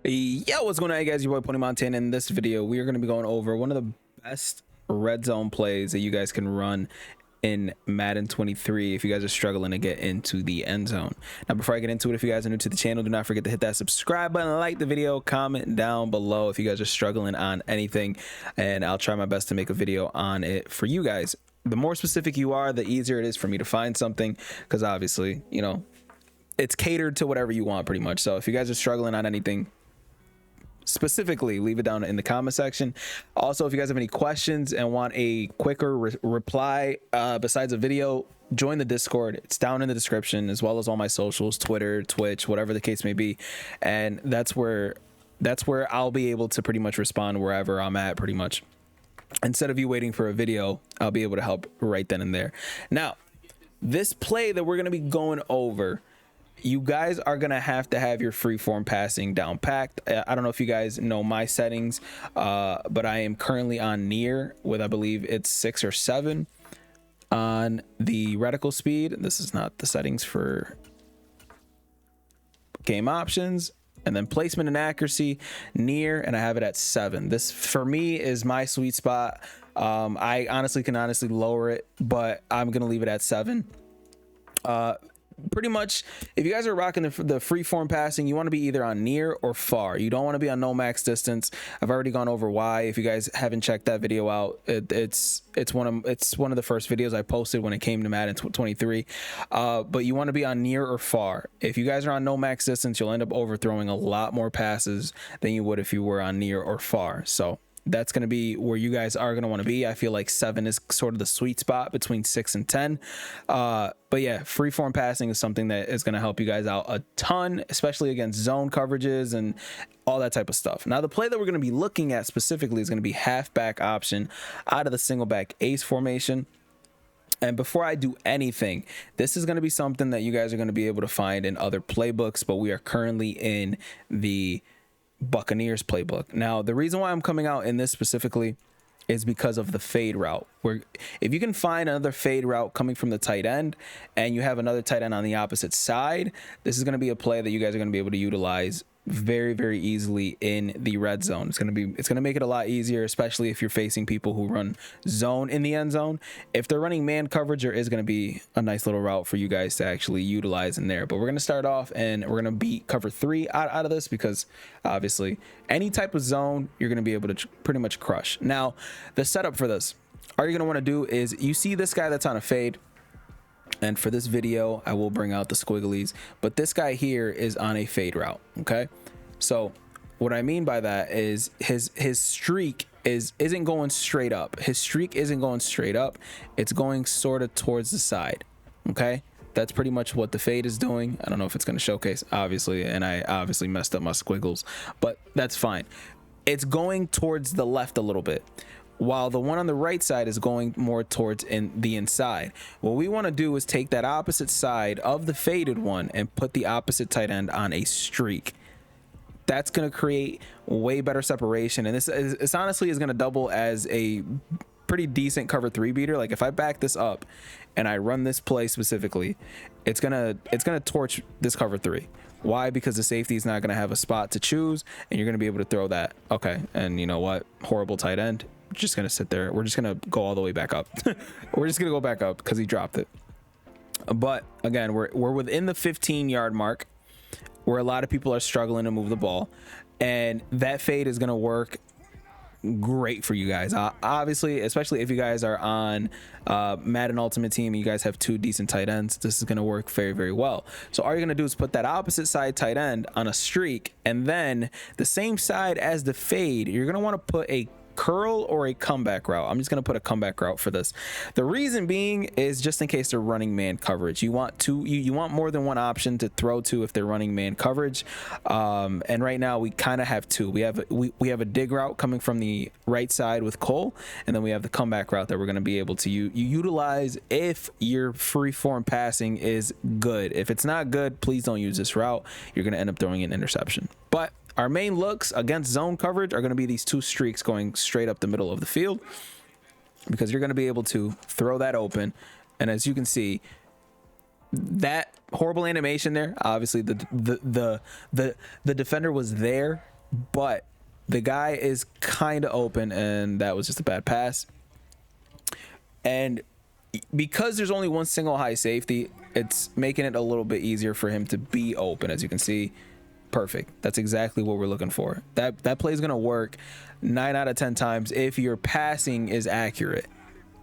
Yo, what's going on, guys? Your boy Pony Montana. In this video, we are going to be going over one of the best red zone plays that you guys can run in Madden 23 if you guys are struggling to get into the end zone. Now, before I get into it, if you guys are new to the channel, do not forget to hit that subscribe button, like the video, comment down below if you guys are struggling on anything, and I'll try my best to make a video on it for you guys. The more specific you are, the easier it is for me to find something, because obviously, you know, it's catered to whatever you want pretty much. So if you guys are struggling on anything specifically, leave it down in the comment section. Also, if you guys have any questions and want a quicker reply besides a video, join the Discord. It's down in the description, as well as all my socials, Twitter, Twitch, whatever the case may be, and that's where I'll be able to pretty much respond wherever I'm at, pretty much. Instead of you waiting for a video, I'll be able to help right then and there. Now, this play that we're going to be going over, you guys are going to have your freeform passing down packed. I don't know if you guys know my settings, but I am currently on near with, I believe it's 6 or 7 on the reticle speed. This is not the settings for game options. And then placement and accuracy, near, and I have it at 7. This for me is my sweet spot. I can honestly lower it, but I'm going to leave it at 7. Pretty much, if you guys are rocking the freeform passing, you want to be either on near or far. You don't want to be on no max distance. I've already gone over why. If you guys haven't checked that video out, it's one of the first videos I posted when it came to Madden 23. But you want to be on near or far. If you guys are on no max distance, you'll end up overthrowing a lot more passes than you would if you were on near or far. So that's going to be where you guys are going to want to be. I feel like 7 is sort of the sweet spot between 6 and 10. But yeah, freeform passing is something that is going to help you guys out a ton, especially against zone coverages and all that type of stuff. Now, the play that we're going to be looking at specifically is going to be halfback option out of the single back ace formation. And before I do anything, this is going to be something that you guys are going to be able to find in other playbooks, but we are currently in the Buccaneers playbook. Now, the reason why I'm coming out in this specifically is because of the fade route, where if you can find another fade route coming from the tight end and you have another tight end on the opposite side, this is going to be a play that you guys are going to be able to utilize very easily in the red zone. It's going to make it a lot easier, especially if you're facing people who run zone in the end zone. If they're running man coverage, there is going to be a nice little route for you guys to actually utilize in there. But we're going to start off and we're going to beat cover 3 out of this, because obviously any type of zone you're going to be able to pretty much crush. Now, the setup for this, all you're going to want to do is, you see this guy that's on a fade, and for this video I will bring out the squigglies, but this guy here is on a fade route. Okay, so what I mean by that is his streak isn't going straight up. His streak isn't going straight up, it's going sort of towards the side. Okay, that's pretty much what the fade is doing. I don't know if it's going to showcase, obviously, and I obviously messed up my squiggles, but that's fine. It's going towards the left a little bit, while the one on the right side is going more towards the inside. What we want to do is take that opposite side of the faded one and put the opposite tight end on a streak. That's going to create way better separation, and this honestly is going to double as a pretty decent cover 3 beater. Like, if I back this up and I run this play specifically, it's gonna torch this cover 3. Why? Because the safety is not going to have a spot to choose, and you're going to be able to throw that. Okay, and you know what? Horrible tight end. Just gonna sit there. We're just gonna go all the way back up. We're just gonna go back up because he dropped it. But again, we're within the 15-yard mark, where a lot of people are struggling to move the ball, and that fade is gonna work great for you guys. Obviously, especially if you guys are on Madden Ultimate Team, you guys have 2 decent tight ends, this is going to work very well. So all you're going to do is put that opposite side tight end on a streak, and then the same side as the fade, you're going to want to put a curl or a comeback route. I'm just going to put a comeback route for this. The reason being is just in case they're running man coverage. You want more than one option to throw to if they're running man coverage. And right now we kind of have 2. We have a dig route coming from the right side with Cole, and then we have the comeback route that we're going to be able to utilize if your freeform passing is good. If it's not good, please don't use this route. You're going to end up throwing an interception. But our main looks against zone coverage are going to be these 2 streaks going straight up the middle of the field, because you're going to be able to throw that open. And as you can see, that horrible animation there, obviously the defender was there but the guy is kind of open, and that was just a bad pass. And because there's only one single high safety, it's making it a little bit easier for him to be open. As you can see, perfect. That's exactly what we're looking for. That play is going to work 9 out of 10 times if your passing is accurate.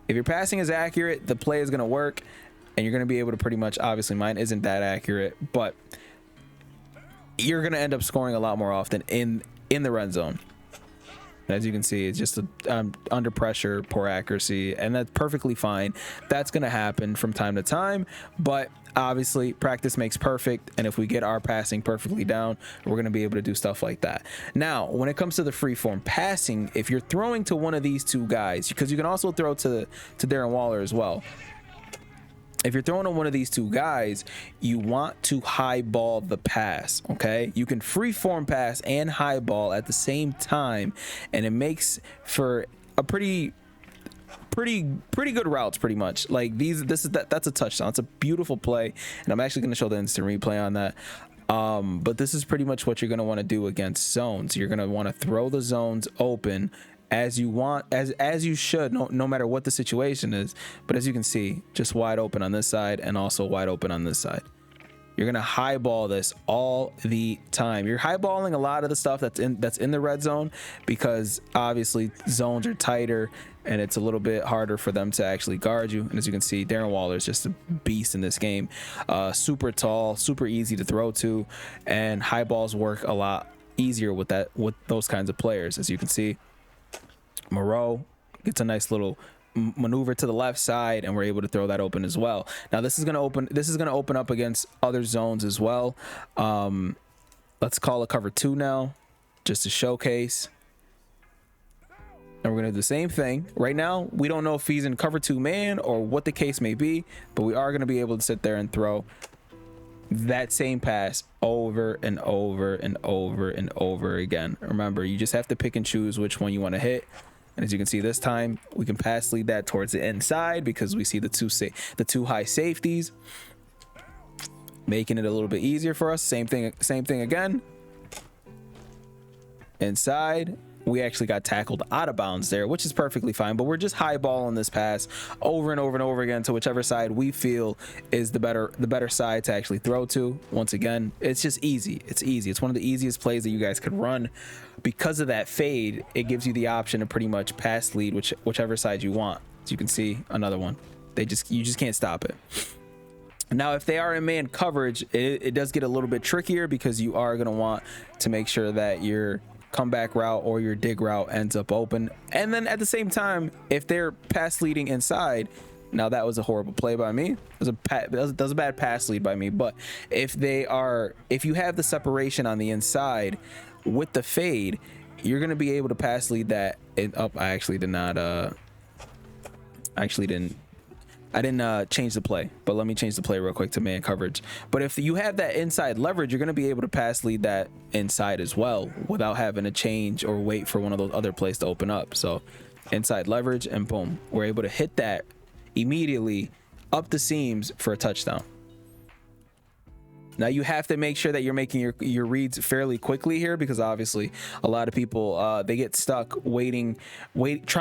If your passing is accurate, the play is going to work, and you're going to be able to pretty much, obviously mine isn't that accurate, but you're going to end up scoring a lot more often in the red zone. As you can see, it's just under pressure, poor accuracy, and that's perfectly fine. That's going to happen from time to time, but obviously practice makes perfect, and if we get our passing perfectly down, we're going to be able to do stuff like that. Now, when it comes to the freeform passing, if you're throwing to one of these two guys, because you can also throw to Darren Waller as well. If you're throwing to one of these two guys, you want to high ball the pass. Okay, you can free-form pass and high ball at the same time, and it makes for a pretty good routes. Pretty much like that's a touchdown. It's a beautiful play, and I'm actually going to show the instant replay on that. But this is pretty much what you're going to want to do against zones. You're going to want to throw the zones open as you want, as you should, no matter what the situation is. But as you can see, just wide open on this side and also wide open on this side. You're gonna highball this all the time. You're highballing a lot of the stuff that's in the red zone, because obviously zones are tighter and it's a little bit harder for them to actually guard you. And as you can see, Darren Waller is just a beast in this game. Super tall, super easy to throw to, and high balls work a lot easier with those kinds of players. As you can see, Moreau gets a nice little maneuver to the left side, and we're able to throw that open as well. Now this is going to open up against other zones as well. Let's call a cover 2 now, just to showcase. And we're going to do the same thing. Right now, we don't know if he's in cover 2 man or what the case may be, but we are going to be able to sit there and throw that same pass over and over and over and over again. Remember, you just have to pick and choose which one you want to hit. And as you can see, this time we can pass lead that towards the inside, because we see the two high safeties, making it a little bit easier for us. Same thing again. Inside. We actually got tackled out of bounds there, which is perfectly fine, but we're just highballing this pass over and over and over again to whichever side we feel is the better side to actually throw to. Once again, it's just easy. It's easy. It's one of the easiest plays that you guys could run. Because of that fade, it gives you the option to pretty much pass lead whichever side you want. As you can see, another one. You just can't stop it. Now, if they are in man coverage, it does get a little bit trickier, because you are going to want to make sure that your comeback route or your dig route ends up open. And then at the same time, if they're pass leading inside, now that was a horrible play by me. That was a bad pass lead by me. But if you have the separation on the inside with the fade, you're going to be able to pass lead that up. I actually did not I didn't change the play, but let me change the play real quick to man coverage. But if you have that inside leverage, you're going to be able to pass lead that inside as well without having to change or wait for one of those other plays to open up. So inside leverage, and boom, we're able to hit that immediately up the seams for a touchdown. Now you have to make sure that you're making your reads fairly quickly here, because obviously a lot of people they get stuck trying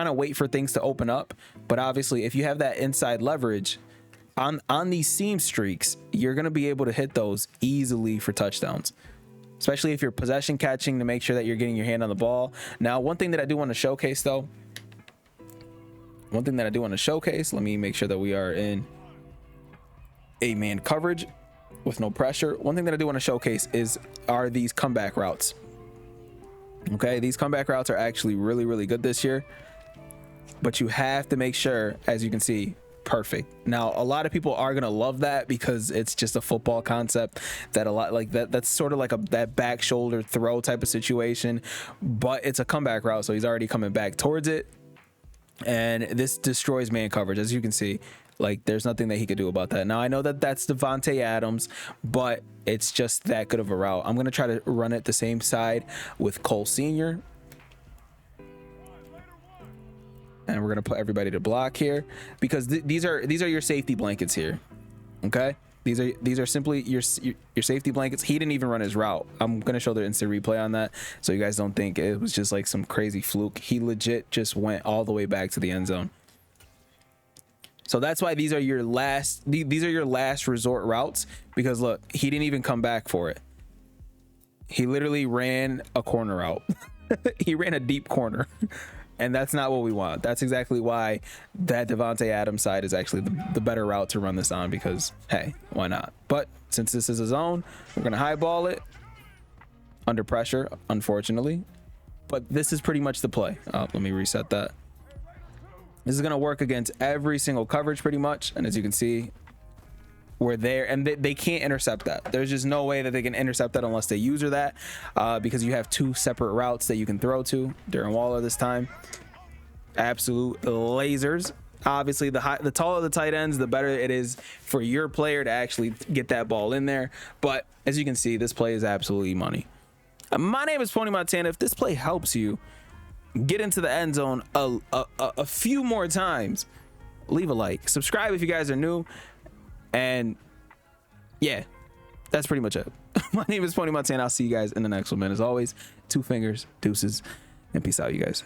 to wait for things to open up. But obviously, if you have that inside leverage on these seam streaks, you're going to be able to hit those easily for touchdowns, especially if you're possession catching, to make sure that you're getting your hand on the ball. Now, one thing that I do want to showcase, let me make sure that we are in a man coverage with no pressure. One thing that I do want to showcase are these comeback routes. Okay, these comeback routes are actually really, really good this year, but you have to make sure, as you can see, perfect. Now, a lot of people are gonna love that, because it's just a football concept that a lot like that's sort of like that back shoulder throw type of situation, but it's a comeback route, so he's already coming back towards it, and this destroys man coverage. As you can see, like, there's nothing that he could do about that. Now, I know that that's Devontae Adams, but it's just that good of a route. I'm going to try to run it the same side with Cole Sr. And we're going to put everybody to block here, because these are your safety blankets here. Okay? These are simply your safety blankets. He didn't even run his route. I'm gonna show the instant replay on that, so you guys don't think it was just like some crazy fluke. He legit just went all the way back to the end zone. So that's why these are your last resort routes, because look, he didn't even come back for it. He literally ran a corner route. He ran a deep corner. And that's not what we want. That's exactly why that Devontae Adams side is actually the better route to run this on, because, hey, why not? But since this is a zone, we're going to highball it under pressure, unfortunately. But this is pretty much the play. Let me reset that. This is going to work against every single coverage pretty much. And as you can see, we're there, and they can't intercept that. There's just no way that they can intercept that unless they user that, because you have two separate routes that you can throw to during Waller this time. Absolute lasers. Obviously, the taller the tight ends, the better it is for your player to actually get that ball in there. But as you can see, this play is absolutely money. My name is Pony Montana. If this play helps you get into the end zone a few more times, leave a like, subscribe if you guys are new. And yeah, that's pretty much it. My name is Pony Montana. I'll see you guys in the next one, man. As always, 2 fingers, deuces, and peace out, you guys.